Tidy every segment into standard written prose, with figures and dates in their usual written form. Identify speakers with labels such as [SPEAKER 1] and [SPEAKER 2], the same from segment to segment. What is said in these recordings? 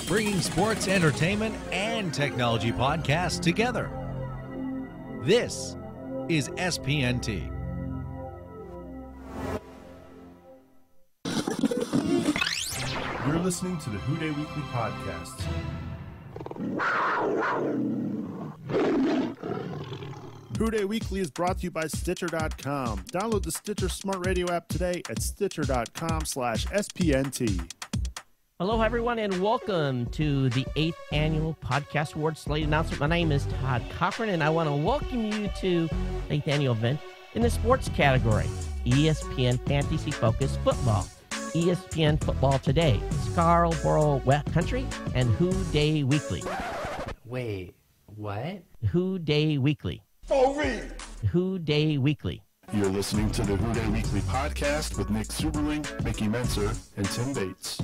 [SPEAKER 1] bringing sports, entertainment, and technology podcasts together. This is SPNT.
[SPEAKER 2] You're listening to the Who-Dey Weekly Podcast. Who-Dey Weekly is brought to you by Stitcher.com. Download the Stitcher Smart Radio app today at Stitcher.com/SPNT.
[SPEAKER 3] Hello, everyone, and welcome to the 8th Annual Podcast Awards Slate announcement. My name is Todd Cochran, and I want to welcome you to the 8th Annual event in the sports category, ESPN Fantasy Focused Football, ESPN Football Today, Scarborough Wet Country, and Who-Dey Weekly.
[SPEAKER 4] Wait, what?
[SPEAKER 3] Who-Dey Weekly. Who-Dey Weekly.
[SPEAKER 2] You're listening to the Who-Dey Weekly Podcast with Nick Suberling, Mickey Menser, and Tim Bates.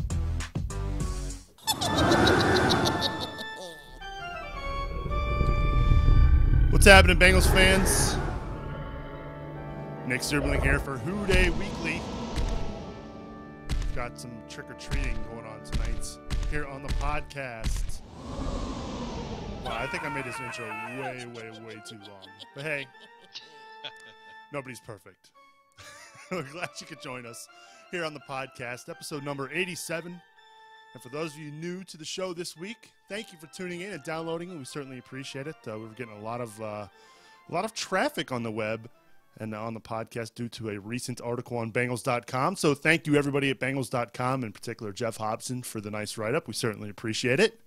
[SPEAKER 2] What's happening, Bengals fans? Nick Suberling here for Who-Dey Weekly. Got some trick-or-treating going on tonight here on the podcast. Wow, I think I made this intro way too long. But hey, nobody's perfect. We're glad you could join us here on the podcast, episode number 87. And for those of you new to the show this week, thank you for tuning in and downloading it. We certainly appreciate it. We're getting a lot of traffic on the web and on the podcast due to a recent article on Bengals.com. So thank you, everybody at Bengals.com, in particular Jeff Hobson, for the nice write-up. We certainly appreciate it.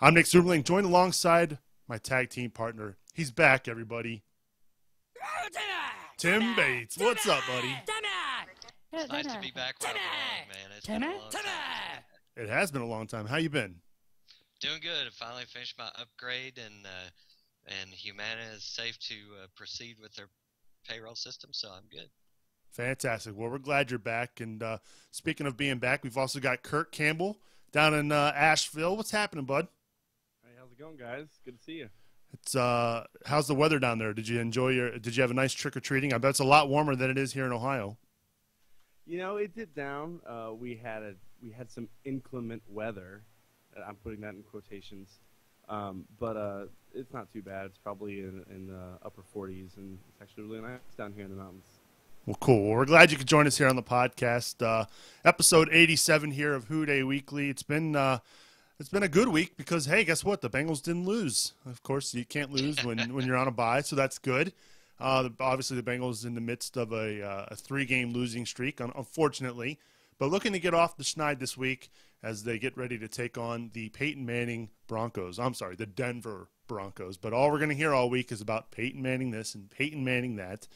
[SPEAKER 2] I'm Nick Suberling, joined alongside my tag team partner. He's back, everybody. Tim Bates. What's up, buddy?
[SPEAKER 5] It's nice to be back where I belong, man. It's been a long time.
[SPEAKER 2] It has been a long time. How you been?
[SPEAKER 5] Doing good. I finally finished my upgrade, and Humana is safe to proceed with their payroll system, so I'm good.
[SPEAKER 2] Fantastic. Well, we're glad you're back. And speaking of being back, we've also got Kirk Campbell down in Asheville. What's happening, bud?
[SPEAKER 6] Hey, how's it going, guys? Good to see you.
[SPEAKER 2] It's how's the weather down there? Did you have a nice trick or treating? I bet it's a lot warmer than it is here in Ohio.
[SPEAKER 6] You know, it did down. We had some inclement weather. I'm putting that in quotations. But it's not too bad. It's probably in the upper 40s, and it's actually really nice down here in the mountains.
[SPEAKER 2] Well, cool. Well, we're glad you could join us here on the podcast. Episode 87 here of Who-Dey Weekly. It's been a good week because, hey, guess what? The Bengals didn't lose. Of course, you can't lose when you're on a bye, so that's good. Obviously, the Bengals in the midst of a 3-game losing streak, unfortunately. But looking to get off the schneid this week as they get ready to take on the Peyton Manning Broncos. I'm sorry, the Denver Broncos. But all we're going to hear all week is about Peyton Manning this and Peyton Manning that.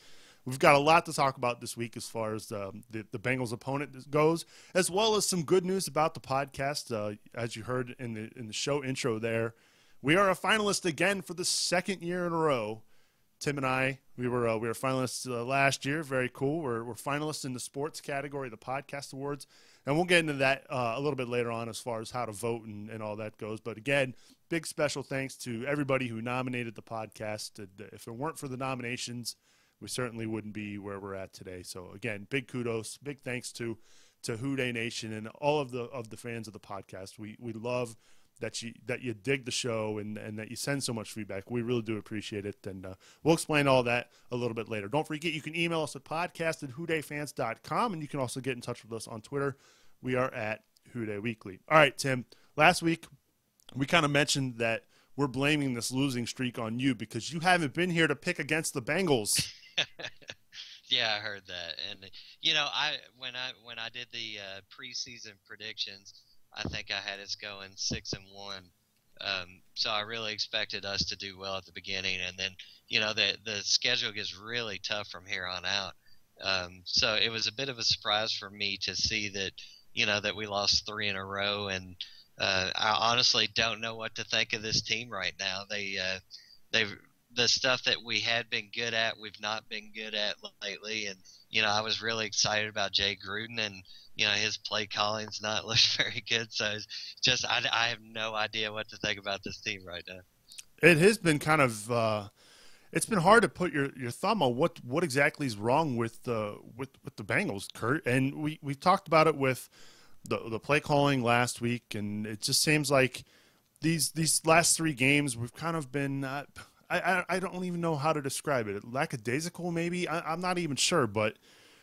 [SPEAKER 2] We've got a lot to talk about this week as far as the Bengals opponent goes, as well as some good news about the podcast. As you heard in the show intro there, we are a finalist again for the second year in a row. Tim and I, we were finalists last year. Very cool. We're finalists in the sports category, the podcast awards, and we'll get into that a little bit later on as far as how to vote and all that goes. But again, big special thanks to everybody who nominated the podcast. If it weren't for the nominations, we certainly wouldn't be where we're at today. So again, big kudos, big thanks to Who-Dey Nation and all of the fans of the podcast. We love that you dig the show and that you send so much feedback. We really do appreciate it, and we'll explain all that a little bit later. Don't forget, you can email us at podcast@whodayfans.com, and you can also get in touch with us on Twitter. We are at Who-Dey Weekly. All right, Tim, last week we kind of mentioned that we're blaming this losing streak on you because you haven't been here to pick against the Bengals.
[SPEAKER 5] Yeah, I heard that. And, you know, when I did the preseason predictions, I think I had us going 6-1. So I really expected us to do well at the beginning. And then, you know, the schedule gets really tough from here on out. So it was a bit of a surprise for me to see that, you know, that we lost 3 in a row. And I honestly don't know what to think of this team right now. The stuff that we had been good at, we've not been good at lately. And, you know, I was really excited about Jay Gruden, and, you know, his play calling's not looked very good. So it's just, I have no idea what to think about this team right now.
[SPEAKER 2] It has been kind of, it's been hard to put your thumb on what exactly is wrong with the Bengals, Kurt. And we talked about it with the play calling last week, and it just seems like these last 3 games we've kind of been I don't even know how to describe it. Lackadaisical, maybe. I'm not even sure, but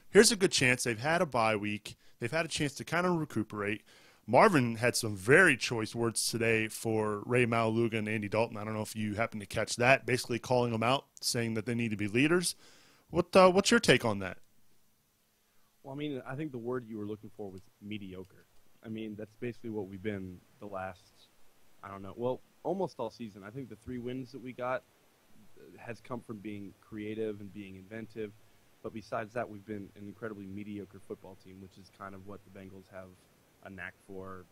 [SPEAKER 2] here's a good chance. They've had a bye week. They've had a chance to kind of recuperate. Marvin had some very choice words today for Ray Maluga and Andy Dalton. I don't know if you happen to catch that, basically calling them out, saying that they need to be leaders. What's your take on that?
[SPEAKER 6] Well, I mean, I think the word you were looking for was mediocre. I mean, that's basically what we've been the last, I don't know, well, almost all season. I think the 3 wins that we got has come from being creative and being inventive. But besides that, we've been an incredibly mediocre football team, which is kind of what the Bengals have a knack for,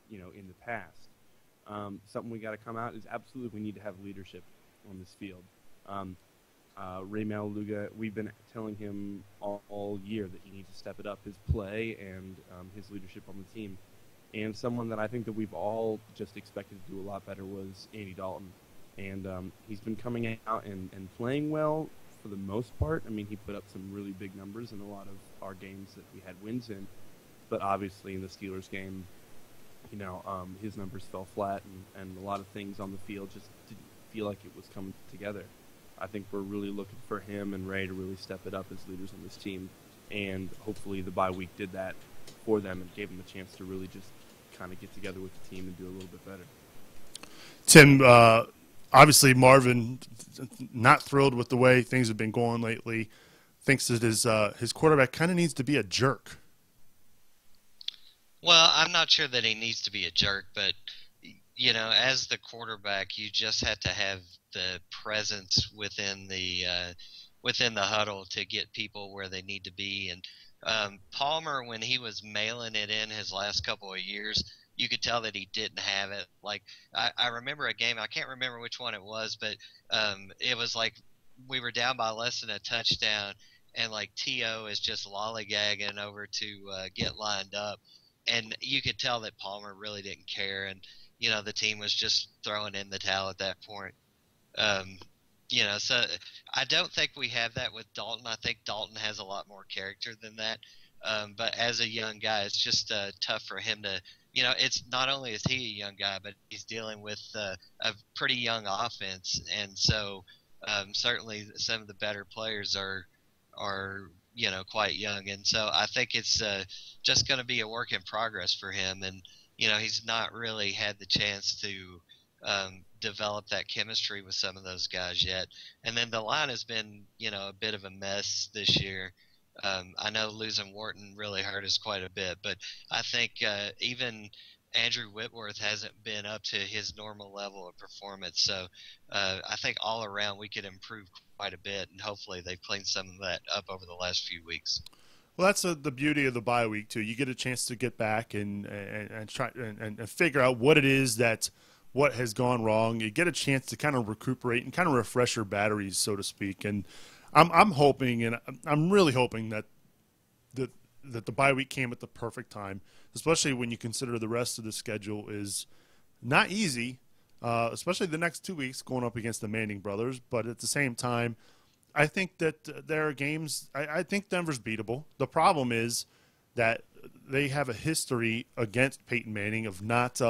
[SPEAKER 6] in the past. Something we got to come out is absolutely we need to have leadership on this field. Ray Maluga, we've been telling him all year that he needs to step it up, his play and his leadership on the team. And someone that I think that we've all just expected to do a lot better was Andy Dalton. And he's been coming out and playing well for the most part. I mean, he put up some really big numbers in a lot of our games that we had wins in. But obviously in the Steelers game, his numbers fell flat, and a lot of things on the field just didn't feel like it was coming together. I think we're really looking for him and Ray to really step it up as leaders on this team. And hopefully the bye week did that for them and gave them a chance to really just kind of get together with the team and do a little bit better.
[SPEAKER 2] Tim, obviously Marvin, not thrilled with the way things have been going lately, thinks that his quarterback kind of needs to be a jerk.
[SPEAKER 5] Well, I'm not sure that he needs to be a jerk, but as the quarterback, you just have to have the presence within the huddle to get people where they need to be. And Palmer, when he was mailing it in his last couple of years, you could tell that he didn't have it. Like I remember a game, I can't remember which one it was, but it was like we were down by less than a touchdown, and like T.O. is just lollygagging over to get lined up. And you could tell that Palmer really didn't care, and the team was just throwing in the towel at that point. So I don't think we have that with Dalton. I think Dalton has a lot more character than that. But as a young guy, it's just tough for him to. It's not only is he a young guy, but he's dealing with a pretty young offense, and so certainly some of the better players are quite young, and so I think it's just going to be a work in progress for him, and he's not really had the chance to develop that chemistry with some of those guys yet. And then the line has been a bit of a mess this year. I know losing Wharton really hurt us quite a bit, but I think even Andrew Whitworth hasn't been up to his normal level of performance. So I think all around we could improve quite a bit, and hopefully they've cleaned some of that up over the last few weeks.
[SPEAKER 2] Well, that's the beauty of the bye week too. You get a chance to get back and try and figure out what it is what has gone wrong. You get a chance to kind of recuperate and kind of refresh your batteries, so to speak. And I'm hoping, and I'm really hoping that the bye week came at the perfect time, especially when you consider the rest of the schedule is not easy, especially the next 2 weeks going up against the Manning brothers. But at the same time, I think that there are games – I think Denver's beatable. The problem is that they have a history against Peyton Manning of not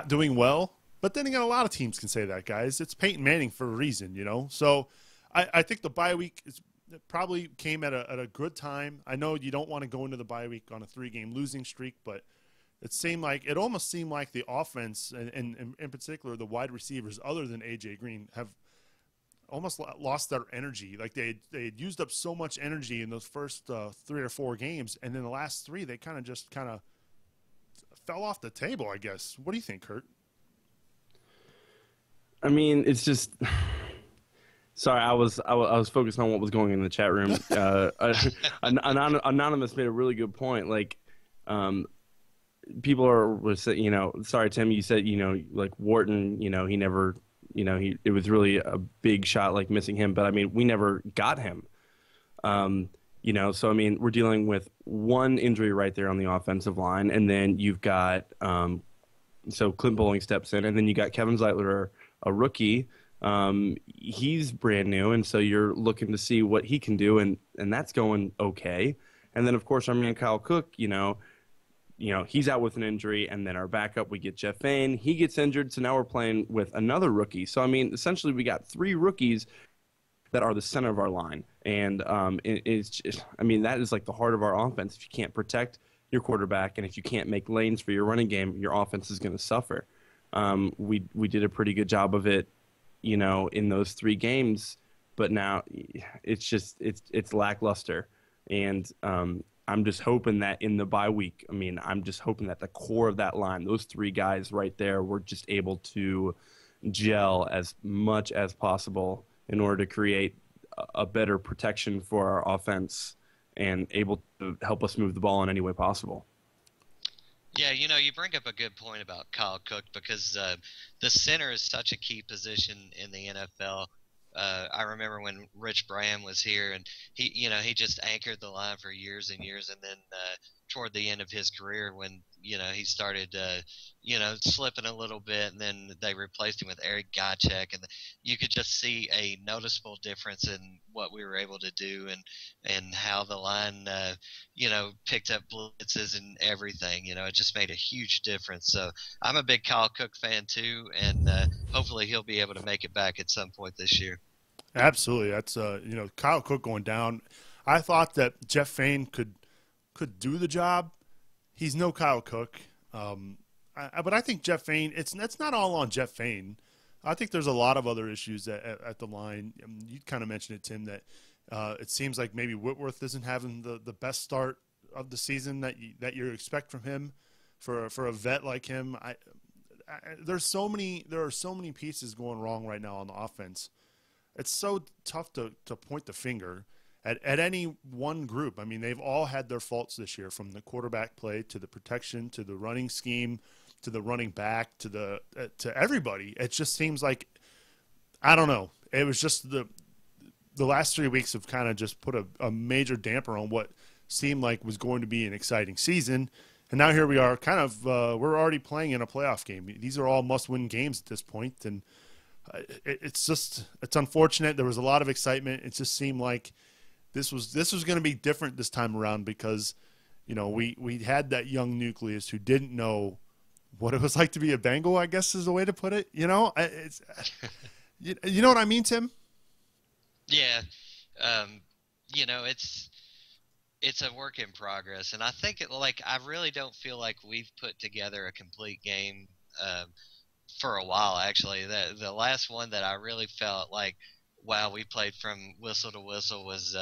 [SPEAKER 2] doing well. But then again, a lot of teams can say that, guys. It's Peyton Manning for a reason, So I think the bye week probably came at a good time. I know you don't want to go into the bye week on a 3-game losing streak, but it almost seemed like the offense and in particular the wide receivers other than A.J. Green have almost lost their energy. Like they had used up so much energy in those first 3 or 4 games, and then the last 3 they kind of fell off the table, I guess. What do you think, Kurt?
[SPEAKER 6] I mean, it's just. Sorry, I was focused on what was going on in the chat room. Anonymous made a really good point. Like, people were saying, sorry, Tim, you said, like Wharton, he never, it was really a big shot, like missing him. But I mean, we never got him. So I mean, we're dealing with one injury right there on the offensive line, and then you've got so Clint Bowling steps in, and then you got Kevin Zeitler, a rookie. He's brand new, and so you're looking to see what he can do, and that's going okay. And then, of course, our man Kyle Cook, he's out with an injury, and then our backup, we get Jeff Fain. He gets injured, so now we're playing with another rookie. So, I mean, essentially we got 3 rookies that are the center of our line. And it's just, I mean, that is like the heart of our offense. If you can't protect your quarterback and if you can't make lanes for your running game, your offense is going to suffer. We did a pretty good job of it, in those 3 games, but now it's just it's lackluster. And I'm just hoping that in the bye week, I'm just hoping that the core of that line, those 3 guys right there, were just able to gel as much as possible in order to create a better protection for our offense and able to help us move the ball in any way possible.
[SPEAKER 5] Yeah, you bring up a good point about Kyle Cook because the center is such a key position in the NFL. I remember when Rich Braham was here, and he just anchored the line for years and years, and then toward the end of his career, when he started slipping a little bit, and then they replaced him with Eric Gotchek, and you could just see a noticeable difference in what we were able to do, and how the line picked up blitzes and everything. It just made a huge difference. So I'm a big Kyle Cook fan too, and hopefully he'll be able to make it back at some point this year.
[SPEAKER 2] Absolutely. That's Kyle Cook going down. I thought that Jeff Fain could do the job. He's no Kyle Cook. But I think Jeff Fain, it's not all on Jeff Fain. I think there's a lot of other issues at the line. You kind of mentioned it, Tim, that it seems like maybe Whitworth isn't having the best start of the season that you expect from him for a vet like him. There are so many pieces going wrong right now on the offense. It's so tough to point the finger at any one group. I mean, they've all had their faults this year, from the quarterback play to the protection to the running scheme to the running back to everybody. It just seems like, I don't know. It was just the last 3 weeks have kind of just put a major damper on what seemed like was going to be an exciting season. And now here we are, kind of we're already playing in a playoff game. These are all must-win games at this point, and it's unfortunate. There was a lot of excitement. It just seemed like this was going to be different this time around because, we had that young nucleus who didn't know what it was like to be a Bengal, I guess is the way to put it. You know what I mean, Tim?
[SPEAKER 5] Yeah. It's a work in progress, and I think I really don't feel like we've put together a complete game for a while. Actually, the last one that I really felt like, wow, we played from whistle to whistle was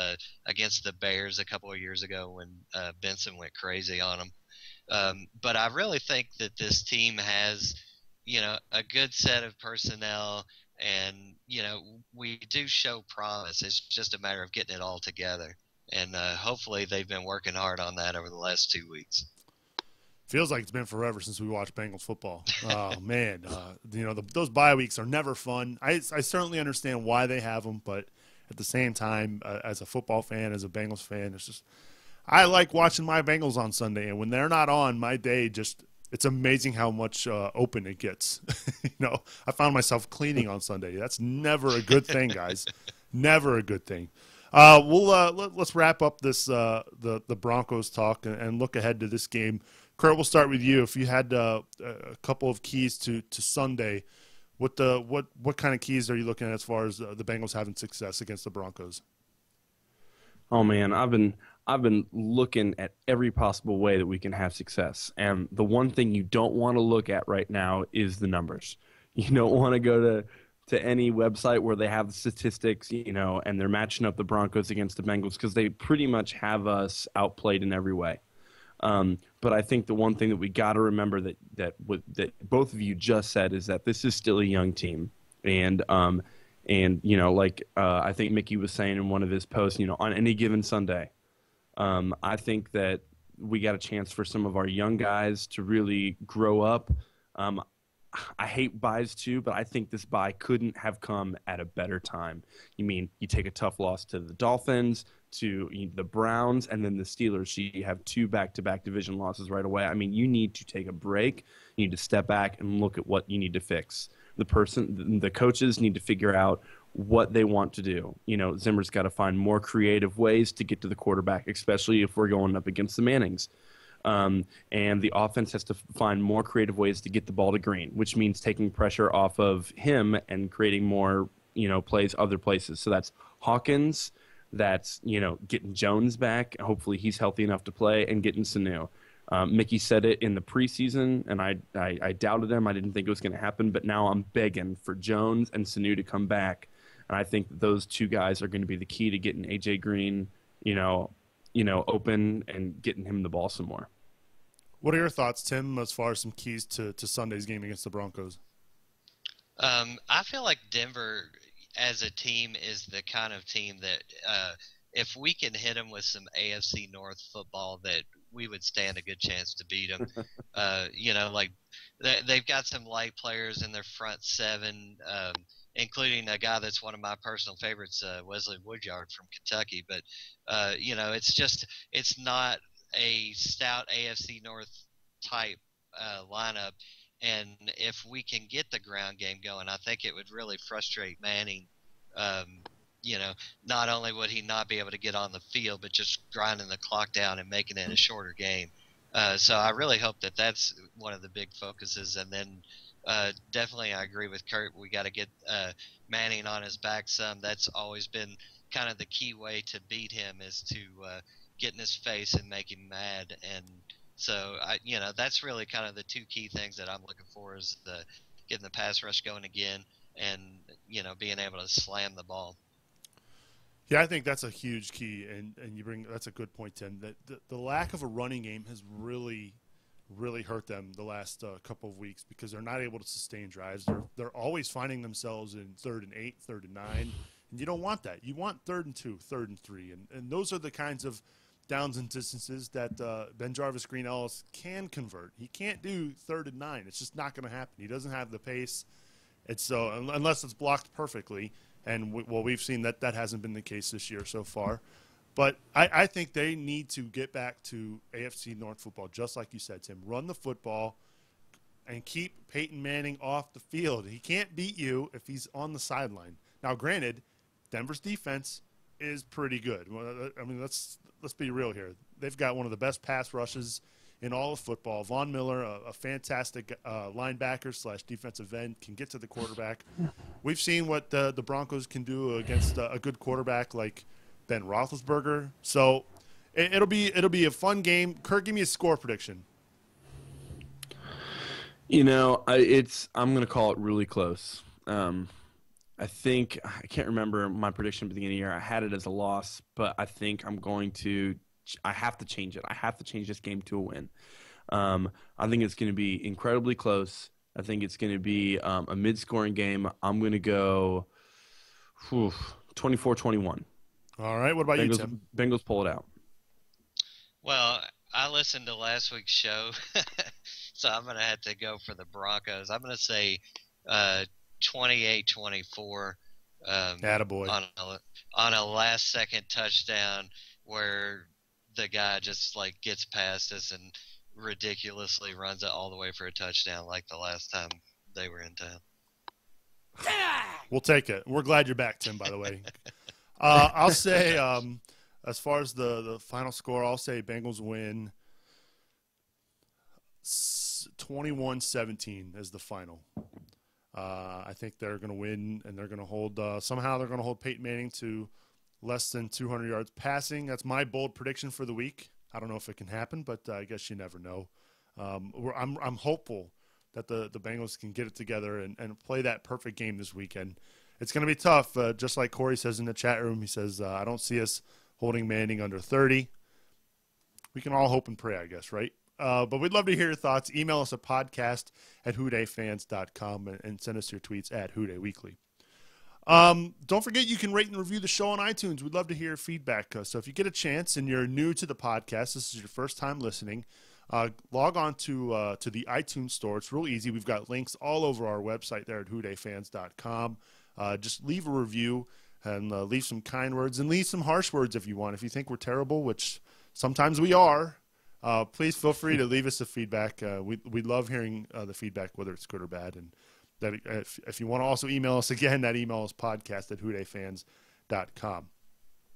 [SPEAKER 5] against the Bears a couple of years ago when Benson went crazy on them. But I really think that this team has, a good set of personnel, and we do show promise. It's just a matter of getting it all together. And hopefully they've been working hard on that over the last 2 weeks.
[SPEAKER 2] Feels like it's been forever since we watched Bengals football. Oh, man. Those bye weeks are never fun. I certainly understand why they have them, but at the same time, as a football fan, as a Bengals fan, it's just – I like watching my Bengals on Sunday, and when they're not on, my day just – it's amazing how much open it gets. I found myself cleaning on Sunday. That's never a good thing, guys. Never a good thing. Let's wrap up this the Broncos talk and look ahead to this game. Kurt, we'll start with you. If you had a couple of keys to Sunday, what kind of keys are you looking at as far as the Bengals having success against the Broncos?
[SPEAKER 6] Oh man, I've been looking at every possible way that we can have success, and the one thing you don't want to look at right now is the numbers. You don't want to go to any website where they have the statistics, and they're matching up the Broncos against the Bengals because they pretty much have us outplayed in every way. But I think the one thing that we got to remember that both of you just said is that this is still a young team, and I think Mickey was saying in one of his posts, on any given Sunday, I think that we got a chance for some of our young guys to really grow up. I hate buys too, but I think this buy couldn't have come at a better time. You take a tough loss to the Dolphins, to the Browns, and then the Steelers. So you have 2 back-to-back division losses right away. You need to take a break. You need to step back and look at what you need to fix. The coaches need to figure out what they want to do. Zimmer's got to find more creative ways to get to the quarterback, especially if we're going up against the Mannings. And the offense has to find more creative ways to get the ball to Green, which means taking pressure off of him and creating more, plays other places. So that's Hawkins, that's, getting Jones back. Hopefully he's healthy enough to play, and getting Sanu. Mickey said it in the preseason, and I doubted him. I didn't think it was going to happen, but now I'm begging for Jones and Sanu to come back. And I think those two guys are going to be the key to getting A.J. Green, open and getting him the ball some more.
[SPEAKER 2] What are your thoughts, Tim, as far as some keys to Sunday's game against the Broncos?
[SPEAKER 5] I feel like Denver as a team is the kind of team that if we can hit them with some AFC North football, that we would stand a good chance to beat them. They've got some light players in their front seven, including a guy that's one of my personal favorites, Wesley Woodyard from Kentucky. But, it's not a stout AFC North type lineup. And if we can get the ground game going, I think it would really frustrate Manning. Not only would he not be able to get on the field, but just grinding the clock down and making it a shorter game. So I really hope that that's one of the big focuses. And then definitely I agree with Kurt. We got to get Manning on his back some. That's always been kind of the key way to beat him, is to get in his face and make him mad. And so, that's really kind of the two key things that I'm looking for, is getting the pass rush going again and, being able to slam the ball.
[SPEAKER 2] Yeah, I think that's a huge key, and that's a good point, Tim. That the lack of a running game has really, really hurt them the last couple of weeks, because they're not able to sustain drives. They're always finding themselves in 3rd and 8, 3rd and 9, and you don't want that. You want 3rd and 2, 3rd and 3, and those are the kinds of downs and distances that Ben Jarvis Green Ellis can convert. He can't do 3rd and 9. It's just not going to happen. He doesn't have the pace. It's unless it's blocked perfectly. And we've seen that hasn't been the case this year so far. But I think they need to get back to AFC North football, just like you said, Tim. Run the football and keep Peyton Manning off the field. He can't beat you if he's on the sideline. Now, granted, Denver's defense is pretty good. I mean, let's be real here. They've got one of the best pass rushes in all of football. Von Miller, a fantastic linebacker / defensive end, can get to the quarterback. We've seen what the Broncos can do against a good quarterback like Ben Roethlisberger. So it'll be a fun game. Kurt, give me a score prediction.
[SPEAKER 6] I'm going to call it really close. I can't remember my prediction at the beginning of the year. I had it as a loss, but I think I have to change it. I have to change this game to a win. I think it's going to be incredibly close. I think it's going to be a mid-scoring game. I'm going to go 24-21.
[SPEAKER 2] All right. What about you, Tim?
[SPEAKER 6] Bengals pull it out.
[SPEAKER 5] Well, I listened to last week's show, so I'm going to have to go for the Broncos. I'm going to say 28-24.
[SPEAKER 2] Attaboy.
[SPEAKER 5] On a last-second touchdown where the guy just gets past us and ridiculously runs it all the way for a touchdown, like the last time they were in town.
[SPEAKER 2] We'll take it. We're glad you're back, Tim, by the way. I'll say, as far as the final score, I'll say Bengals win 21-17 as the final. I think they're going to win, and they're going to hold somehow they're going to hold Peyton Manning to less than 200 yards passing. That's my bold prediction for the week. I don't know if it can happen, but I guess you never know. I'm hopeful that the Bengals can get it together and play that perfect game this weekend. It's going to be tough. Just like Corey says in the chat room, he says, I don't see us holding Manning under 30. We can all hope and pray, I guess, right? But we'd love to hear your thoughts. Email us at podcast@whodayyfans.com and send us your tweets at whodayweekly. Don't forget you can rate and review the show on iTunes. We'd love to hear your feedback. So if you get a chance and you're new to the podcast, this is your first time listening, log on to the iTunes store. It's real easy. We've got links all over our website there at whodayfans.com. Just leave a review and leave some kind words and leave some harsh words if you want. If you think we're terrible, which sometimes we are, please feel free to leave us a feedback. We love hearing the feedback, whether it's good or bad. And That if you want to also email us again, that email is podcast@whodayfans.com.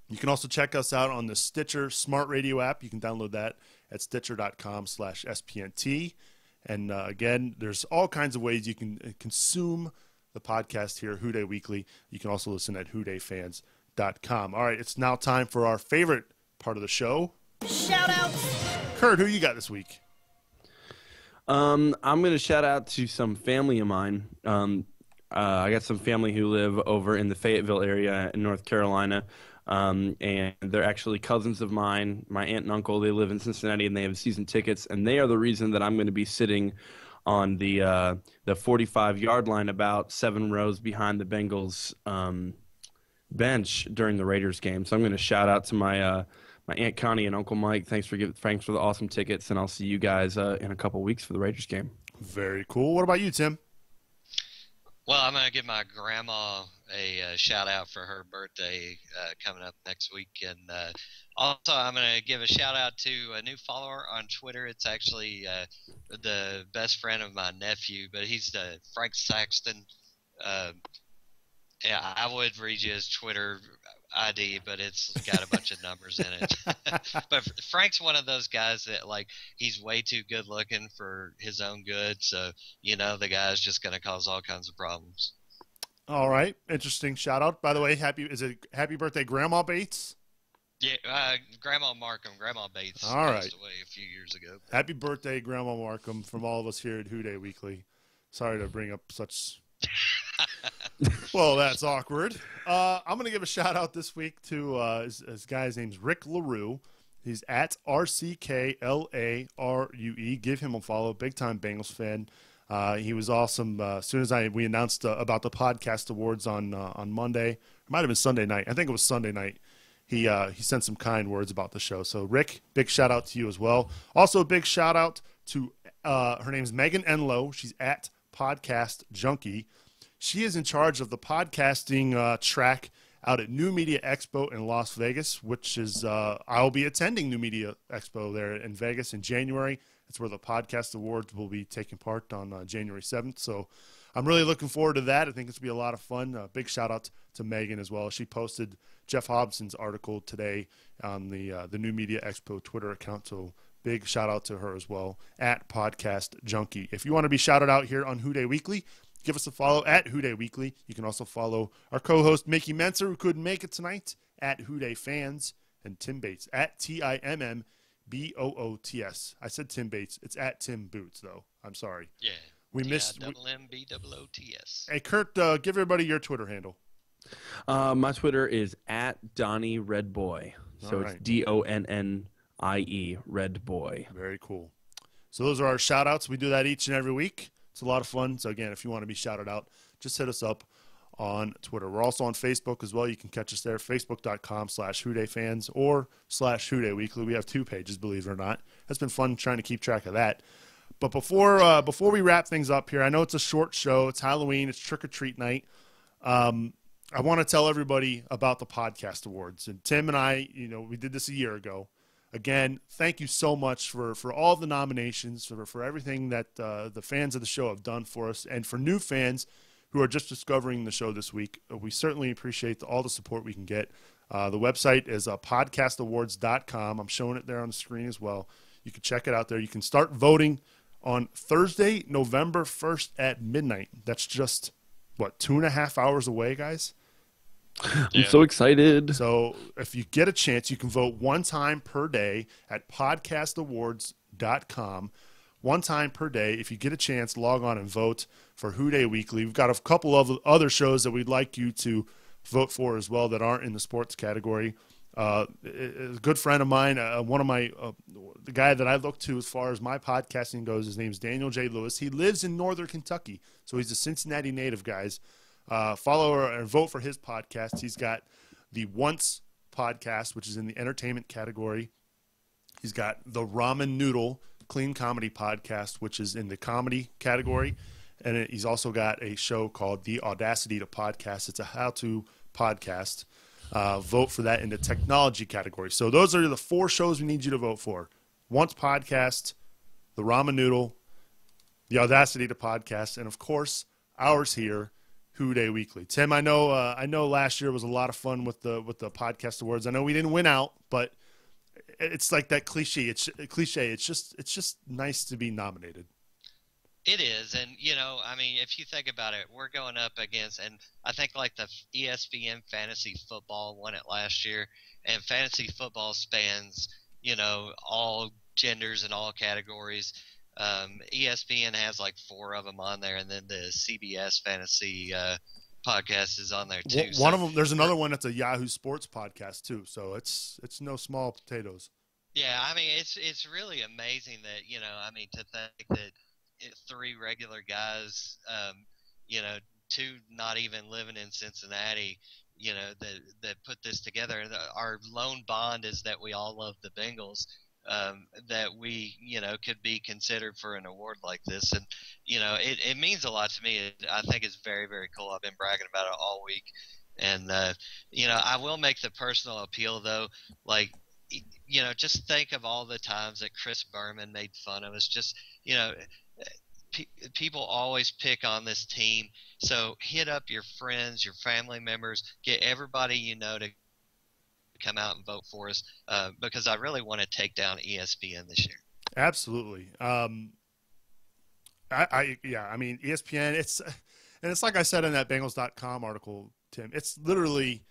[SPEAKER 2] You can also check us out on the Stitcher Smart Radio app. You can download that at stitcher.com/SPNT. And again, there's all kinds of ways you can consume the podcast here, Who-Dey Weekly. You can also listen at whodayfans.com. All right, it's now time for our favorite part of the show.
[SPEAKER 7] Shout outs!
[SPEAKER 2] Kurt, who you got this week?
[SPEAKER 6] I'm going to shout out to some family of mine. I got some family who live over in the Fayetteville area in North Carolina, and they're actually cousins of mine. My aunt and uncle, they live in Cincinnati, and they have season tickets, and they are the reason that I'm going to be sitting on the 45-yard line about 7 rows behind the Bengals bench during the Raiders game. So I'm going to shout out to my Aunt Connie and Uncle Mike. Thanks for the awesome tickets, and I'll see you guys in a couple weeks for the Raiders game.
[SPEAKER 2] Very cool. What about you, Tim?
[SPEAKER 5] Well, I'm going to give my grandma a shout out for her birthday coming up next week. And also, I'm going to give a shout out to a new follower on Twitter. It's actually the best friend of my nephew, but he's Frank Saxton. Yeah, I would read you his Twitter ID, but it's got a bunch of numbers in it. But Frank's one of those guys that, like, he's way too good looking for his own good. So, the guy's just going to cause all kinds of problems.
[SPEAKER 2] All right. Interesting shout out. By the way, happy birthday, Grandma Bates?
[SPEAKER 5] Yeah, Grandma Markham, Grandma Bates passed away a few years ago.
[SPEAKER 2] Happy birthday, Grandma Markham, from all of us here at Who-Dey Weekly. Sorry to bring up such... Well, that's awkward. I'm going to give a shout out this week to his guy's name's Rick LaRue. He's at RCKLARUE. Give him a follow. Big time Bengals fan. He was awesome. As soon as we announced about the podcast awards on Monday, it might have been Sunday night. I think it was Sunday night. He sent some kind words about the show. So Rick, big shout out to you as well. Also, a big shout out to her name's Megan Enlow. She's at Podcast Junkie. She is in charge of the podcasting track out at New Media Expo in Las Vegas, which is I'll be attending New Media Expo there in Vegas in January. That's where the Podcast Awards will be taking part on January 7th. So I'm really looking forward to that. I think it's going to be a lot of fun. Big shout out to Megan as well. She posted Jeff Hobson's article today on the New Media Expo Twitter account. So big shout out to her as well at Podcast Junkie. If you want to be shouted out here on Who-Dey Weekly, give us a follow at Who-Dey Weekly. You can also follow our co-host Mickey Menser, who couldn't make it tonight, at Who-Dey Fans, and Tim Bates at TIMMBOOTS. I said Tim Bates. It's at Tim Boots, though. I'm sorry.
[SPEAKER 5] Yeah.
[SPEAKER 2] We missed
[SPEAKER 5] MBOOTS.
[SPEAKER 2] Hey, Kurt, give everybody your Twitter handle.
[SPEAKER 6] My Twitter is at Donnie Red Boy. So
[SPEAKER 2] All right.
[SPEAKER 6] it's DONNIE Red Boy.
[SPEAKER 2] Very cool. So those are our shout outs. We do that each and every week. It's a lot of fun. So again, if you want to be shouted out, just hit us up on Twitter. We're also on Facebook as well. You can catch us there, facebook.com/WhoDayFans or /Who-Dey Weekly. We have 2 pages, believe it or not. It's been fun trying to keep track of that. But before we wrap things up here, I know it's a short show. It's Halloween. It's trick-or-treat night. I want to tell everybody about the Podcast Awards. And Tim and I, we did this a year ago. Again, thank you so much for all the nominations, for everything that the fans of the show have done for us. And for new fans who are just discovering the show this week, we certainly appreciate all the support we can get. The website is podcastawards.com. I'm showing it there on the screen as well. You can check it out there. You can start voting on Thursday, November 1st at midnight. That's just, 2.5 hours away, guys?
[SPEAKER 6] I'm so excited.
[SPEAKER 2] So if you get a chance, you can vote one time per day at podcastawards.com. One time per day. If you get a chance, log on and vote for Who-Dey Weekly. We've got a couple of other shows that we'd like you to vote for as well that aren't in the sports category. A good friend of mine, one of my the guy that I look to as far as my podcasting goes, his name's Daniel J. Lewis. He lives in northern Kentucky, so he's a Cincinnati native, guys. Follow or vote for his podcast. He's got the Once podcast, which is in the entertainment category. He's got the Ramen Noodle Clean Comedy podcast, which is in the comedy category. And he's also got a show called The Audacity to Podcast. It's a how-to podcast. Vote for that in the technology category. So those are the 4 shows we need you to vote for. Once podcast, the Ramen Noodle, The Audacity to Podcast, and of course, ours here, Who-Dey Weekly. Tim, I know last year was a lot of fun with the podcast awards. I know we didn't win out, but it's like that cliche. It's just nice to be nominated.
[SPEAKER 5] It is, and I mean, if you think about it, we're going up against, and I think like the ESPN Fantasy Football won it last year, and fantasy football spans, all genders and all categories. ESPN has like 4 of them on there, and then the CBS Fantasy podcast is on there too.
[SPEAKER 2] One of them, there's another one that's a Yahoo Sports podcast too, so it's no small potatoes.
[SPEAKER 5] Yeah, I mean, it's really amazing that I mean, to think that 3 regular guys, 2 not even living in Cincinnati, that put this together. And our lone bond is that we all love the Bengals, that we, could be considered for an award like this. And, it means a lot to me. I think it's very, very cool. I've been bragging about it all week. And, I will make the personal appeal, though, like, just think of all the times that Chris Berman made fun of us. Just, people always pick on this team. So hit up your friends, your family members, get everybody to come out and vote for us, because I really want to take down ESPN this year.
[SPEAKER 2] Absolutely. I mean, ESPN, it's like I said in that Bengals.com article, Tim, it's literally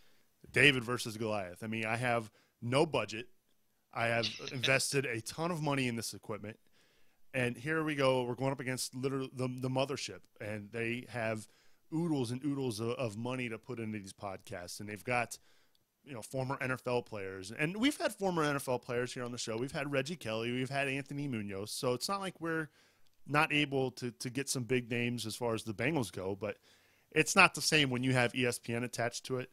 [SPEAKER 2] David versus Goliath. I mean, I have no budget. I have invested a ton of money in this equipment. And here we go. We're going up against literally the mothership, and they have oodles and oodles of money to put into these podcasts. And they've got, former NFL players. And we've had former NFL players here on the show. We've had Reggie Kelly. We've had Anthony Munoz. So it's not like we're not able to get some big names as far as the Bengals go. But it's not the same when you have ESPN attached to it.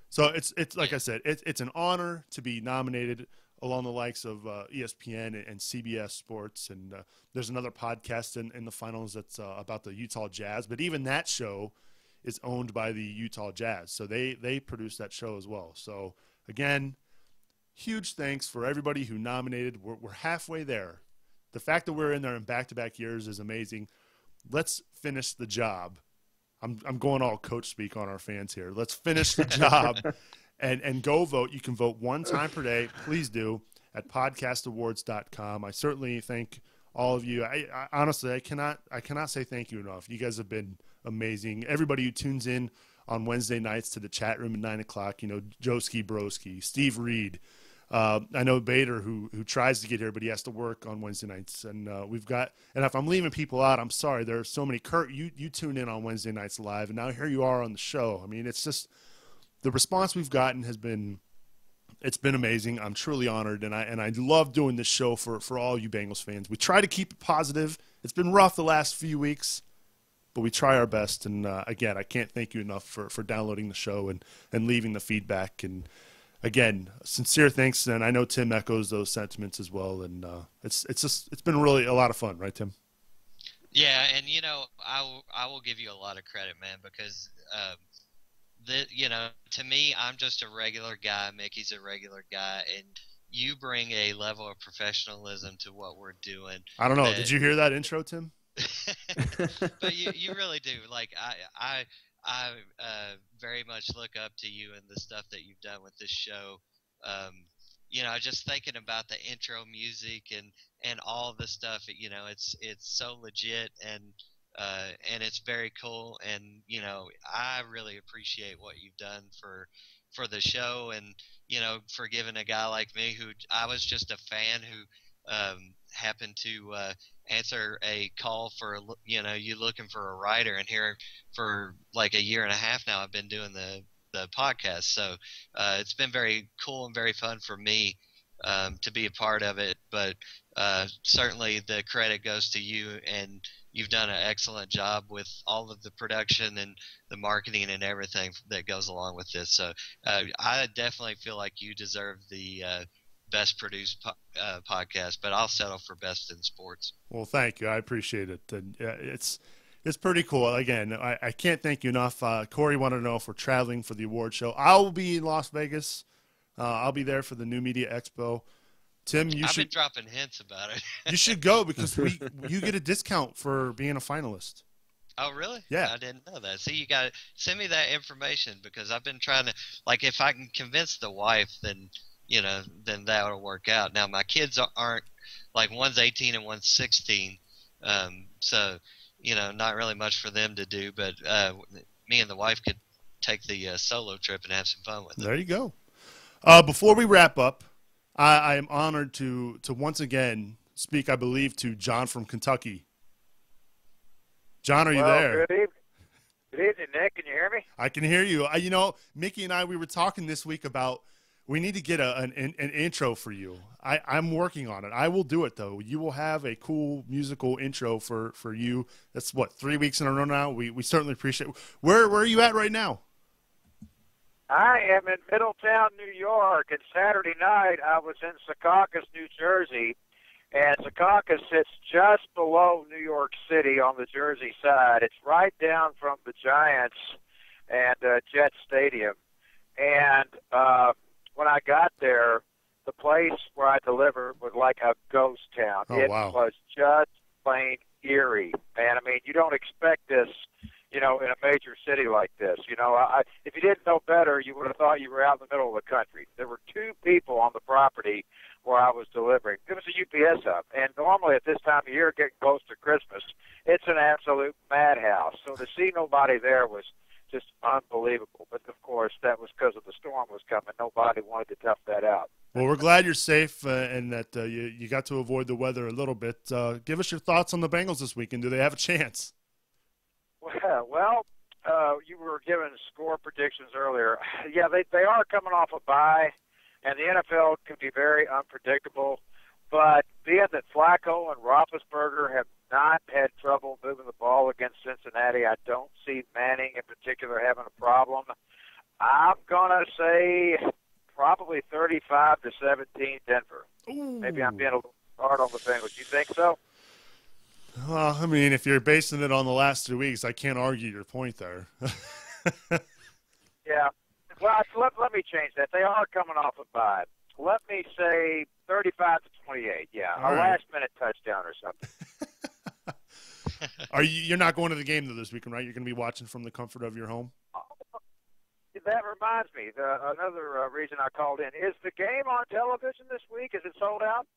[SPEAKER 2] So it's like I said, it's an honor to be nominated along the likes of ESPN and CBS Sports. And there's another podcast in the finals that's about the Utah Jazz. But even that show is owned by the Utah Jazz. So they produce that show as well. So, again, huge thanks for everybody who nominated. We're halfway there. The fact that we're in there in back-to-back years is amazing. Let's finish the job. I'm going all coach speak on our fans here. Let's finish the job. And go vote. You can vote 1 time per day. Please do at podcastawards.com. I certainly thank all of you. I honestly, I cannot say thank you enough. You guys have been amazing. Everybody who tunes in on Wednesday nights to the chat room at 9 o'clock, Joski Broski, Steve Reed. I know Bader who tries to get here, but he has to work on Wednesday nights. And we've got, and if I'm leaving people out, I'm sorry. There are so many. Kurt, you tune in on Wednesday nights live, and now here you are on the show. I mean, it's just, the response we've gotten has been, it's been amazing. I'm truly honored, and I love doing this show for all you Bengals fans. We try to keep it positive. It's been rough the last few weeks, but we try our best. And again, I can't thank you enough for downloading the show and leaving the feedback. And again, sincere thanks. And I know Tim echoes those sentiments as well. And it's been really a lot of fun, right, Tim?
[SPEAKER 5] Yeah, and I will give you a lot of credit, man, because to me, I'm just a regular guy. Mickey's a regular guy, and you bring a level of professionalism to what we're doing.
[SPEAKER 2] I don't know. Did you hear that intro, Tim?
[SPEAKER 5] But you really do. Like I very much look up to you and the stuff that you've done with this show. Just thinking about the intro music and all the stuff. It's so legit and it's very cool. And I really appreciate what you've done for the show, and for giving a guy like me, who I was just a fan who happened to answer a call for you looking for a writer, and here for like a year and a half now I've been doing the podcast. So it's been very cool and very fun for me to be a part of it. But certainly the credit goes to you, and you've done an excellent job with all of the production and the marketing and everything that goes along with this. So I definitely feel like you deserve the best produced podcast, but I'll settle for best in sports.
[SPEAKER 2] Well, thank you. I appreciate it. And it's pretty cool. Again, I can't thank you enough. Corey wanted to know if we're traveling for the award show. I'll be in Las Vegas. I'll be there for the New Media Expo. Tim,
[SPEAKER 5] I've been dropping hints about it.
[SPEAKER 2] You should go, because you get a discount for being a finalist.
[SPEAKER 5] Oh, really?
[SPEAKER 2] Yeah.
[SPEAKER 5] I didn't know that. See, you got to send me that information because I've been trying to, like, if I can convince the wife, then, then that'll work out. Now, my kids aren't, like, one's 18 and one's 16, so, not really much for them to do, but me and the wife could take the solo trip and have some fun with it.
[SPEAKER 2] There you go. Before we wrap up, I am honored to once again speak, I believe, to John from Kentucky. John, are you there?
[SPEAKER 7] Good evening. Good evening, Nick. Can you hear me?
[SPEAKER 2] I can hear you. Mickey and I, we were talking this week about we need to get an intro for you. I'm working on it. I will do it, though. You will have a cool musical intro for you. That's, 3 weeks in a row now? We certainly appreciate it. Where are you at right now?
[SPEAKER 7] I am in Middletown, New York, and Saturday night I was in Secaucus, New Jersey, and Secaucus sits just below New York City on the Jersey side. It's right down from the Giants and Jets Stadium. And when I got there, the place where I delivered was like a ghost town.
[SPEAKER 2] Oh,
[SPEAKER 7] it
[SPEAKER 2] wow.
[SPEAKER 7] was just plain eerie. And, I mean, you don't expect this, in a major city like this. If you didn't know better, you would have thought you were out in the middle of the country. There were 2 people on the property where I was delivering. It was a UPS hub, and normally at this time of year, getting close to Christmas, it's an absolute madhouse. So to see nobody there was just unbelievable. But, of course, that was because of the storm was coming. Nobody wanted to tough that out.
[SPEAKER 2] Well, we're glad you're safe and that you got to avoid the weather a little bit. Give us your thoughts on the Bengals this weekend. Do they have a chance?
[SPEAKER 7] Well, you were given score predictions earlier. Yeah, they are coming off a bye, and the NFL can be very unpredictable. But being that Flacco and Roethlisberger have not had trouble moving the ball against Cincinnati, I don't see Manning in particular having a problem. I'm going to say probably 35-17 Denver.
[SPEAKER 2] Ooh.
[SPEAKER 7] Maybe I'm being a little hard on the Bengals. You think so?
[SPEAKER 2] Well, I mean, if you're basing it on the last 2 weeks, I can't argue your point there.
[SPEAKER 7] Yeah. Well, let me change that. They are coming off a bye. Let me say 35-28. Yeah,
[SPEAKER 2] All
[SPEAKER 7] a
[SPEAKER 2] right.
[SPEAKER 7] last-minute touchdown or something.
[SPEAKER 2] You're not going to the game though this weekend, right? You're going to be watching from the comfort of your home?
[SPEAKER 7] That reminds me, another reason I called in. Is the game on television this week? Is it sold out?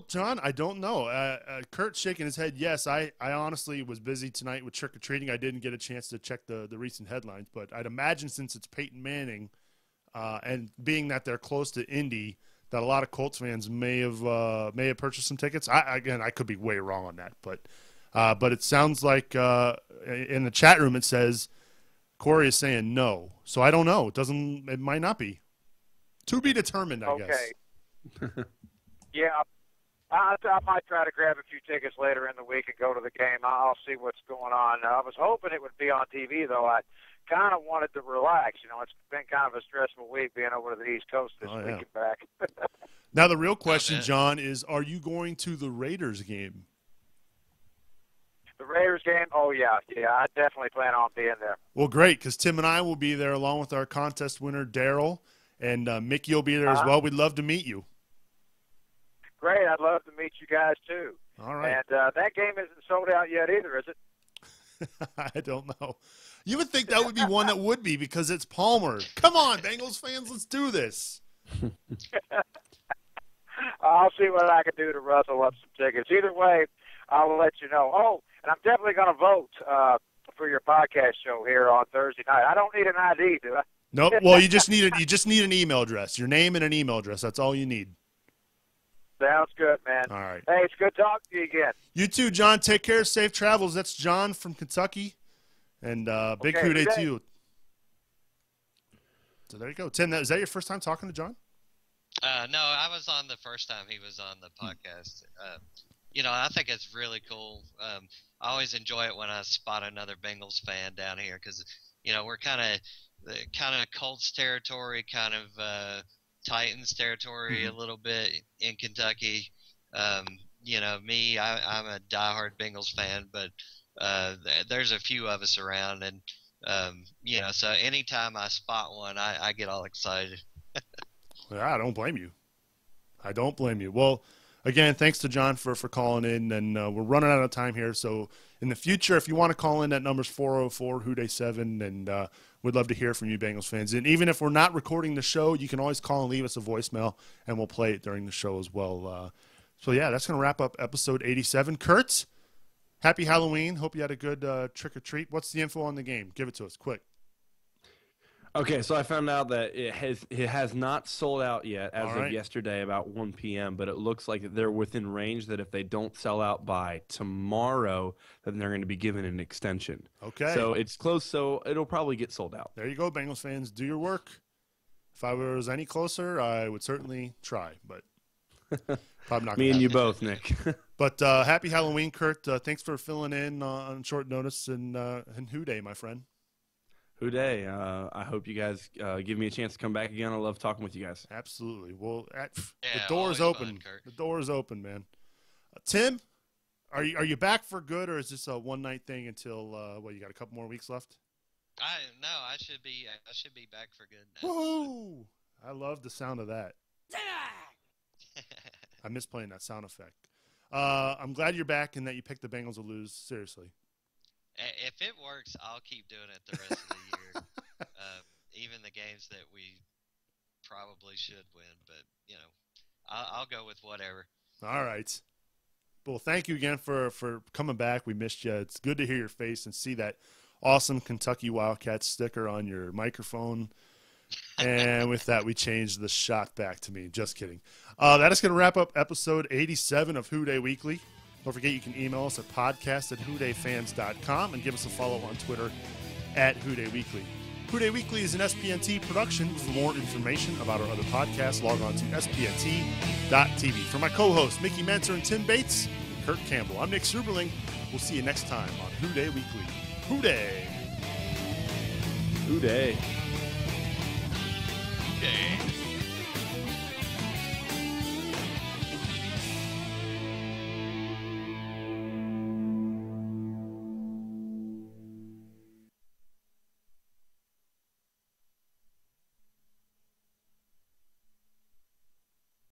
[SPEAKER 2] John, I don't know. Kurt's shaking his head. Yes, I honestly was busy tonight with trick-or-treating. I didn't get a chance to check the recent headlines, but I'd imagine since it's Peyton Manning and being that they're close to Indy, that a lot of Colts fans may have purchased some tickets. I could be way wrong on that, but it sounds like in the chat room it says Corey is saying no. So I don't know. It might not be. To be determined, I guess.
[SPEAKER 7] Okay. Yeah, I might try to grab a few tickets later in the week and go to the game. I'll see what's going on. I was hoping it would be on TV, though. I kind of wanted to relax. It's been kind of a stressful week being over to the East Coast this week and back.
[SPEAKER 2] Now, the real question, John, is are you going to the Raiders game?
[SPEAKER 7] The Raiders game? Oh, yeah. Yeah, I definitely plan on being there.
[SPEAKER 2] Well, great, because Tim and I will be there along with our contest winner, Daryl, and Mickey will be there as well. We'd love to meet you.
[SPEAKER 7] Great. I'd love to meet you guys, too.
[SPEAKER 2] All right.
[SPEAKER 7] And that game isn't sold out yet either, is it?
[SPEAKER 2] I don't know. You would think that would be one that would be because it's Palmer. Come on, Bengals fans, let's do this.
[SPEAKER 7] I'll see what I can do to rustle up some tickets. Either way, I'll let you know. Oh, and I'm definitely going to vote for your podcast show here on Thursday night. I don't need an ID, do I?
[SPEAKER 2] Nope. Well, you just need an email address. Your name and an email address. That's all you need.
[SPEAKER 7] Sounds good, man.
[SPEAKER 2] All right.
[SPEAKER 7] Hey, it's good talking to you again.
[SPEAKER 2] You too, John. Take care. Safe travels. That's John from Kentucky. And big Who-Dey to you. So there you go. Tim, is that your first time talking to John?
[SPEAKER 5] No, I was on the first time he was on the podcast. I think it's really cool. I always enjoy it when I spot another Bengals fan down here because, we're kind of Colts territory, kind of Titans territory a little bit in Kentucky. Me, I'm a diehard Bengals fan, but there's a few of us around, and so anytime I spot one, I get all excited.
[SPEAKER 2] Yeah, I don't blame you. Well, again, thanks to John for calling in, and we're running out of time here. So in the future, if you want to call in, that number's 404 Who-Dey 7, and we'd love to hear from you, Bengals fans. And even if we're not recording the show, you can always call and leave us a voicemail, and we'll play it during the show as well. So yeah, that's going to wrap up episode 87. Kurt, happy Halloween. Hope you had a good trick or treat. What's the info on the game? Give it to us quick.
[SPEAKER 6] Okay, so I found out that it has not sold out yet as
[SPEAKER 2] All
[SPEAKER 6] of
[SPEAKER 2] right.
[SPEAKER 6] yesterday about 1 p.m., but it looks like they're within range that if they don't sell out by tomorrow, then they're going to be given an extension.
[SPEAKER 2] Okay.
[SPEAKER 6] So it's close, so it'll probably get sold out.
[SPEAKER 2] There you go, Bengals fans. Do your work. If I was any closer, I would certainly try, but probably not.
[SPEAKER 6] Me and
[SPEAKER 2] gonna
[SPEAKER 6] you
[SPEAKER 2] happen.
[SPEAKER 6] both, Nick.
[SPEAKER 2] But happy Halloween, Kurt. Thanks for filling in on short notice, and Who-Dey, my friend.
[SPEAKER 6] Who-Dey. I hope you guys give me a chance to come back again. I love talking with you guys.
[SPEAKER 2] Absolutely. Well, the
[SPEAKER 5] Yeah,
[SPEAKER 2] door is
[SPEAKER 5] always
[SPEAKER 2] open.
[SPEAKER 5] fun, Kurt.
[SPEAKER 2] The door is open, man. Tim, are you back for good, or is this a one-night thing until you got a couple more weeks left?
[SPEAKER 5] I should be back for good now.
[SPEAKER 2] Woo! I love the sound of that. I miss playing that sound effect. I'm glad you're back and that you picked the Bengals to lose. Seriously.
[SPEAKER 5] If it works, I'll keep doing it the rest of the year. Even the games that we probably should win, but I'll go with whatever.
[SPEAKER 2] All right. Well, thank you again for coming back. We missed you. It's good to hear your face and see that awesome Kentucky Wildcats sticker on your microphone. And with that, we changed the shot back to me. Just kidding. That is going to wrap up episode 87 of Who-Dey Weekly. Don't forget you can email us at podcast@whodayfans.com and give us a follow on Twitter at Who-Dey Weekly. Who-Dey Weekly is an SPNT production. For more information about our other podcasts, log on to spnt.tv. For my co-hosts, Mickey Mentor and Tim Bates, and Kurt Campbell, I'm Nick Suberling. We'll see you next time on Who-Dey Weekly. Who-Dey!
[SPEAKER 6] Who-Dey.
[SPEAKER 5] Okay.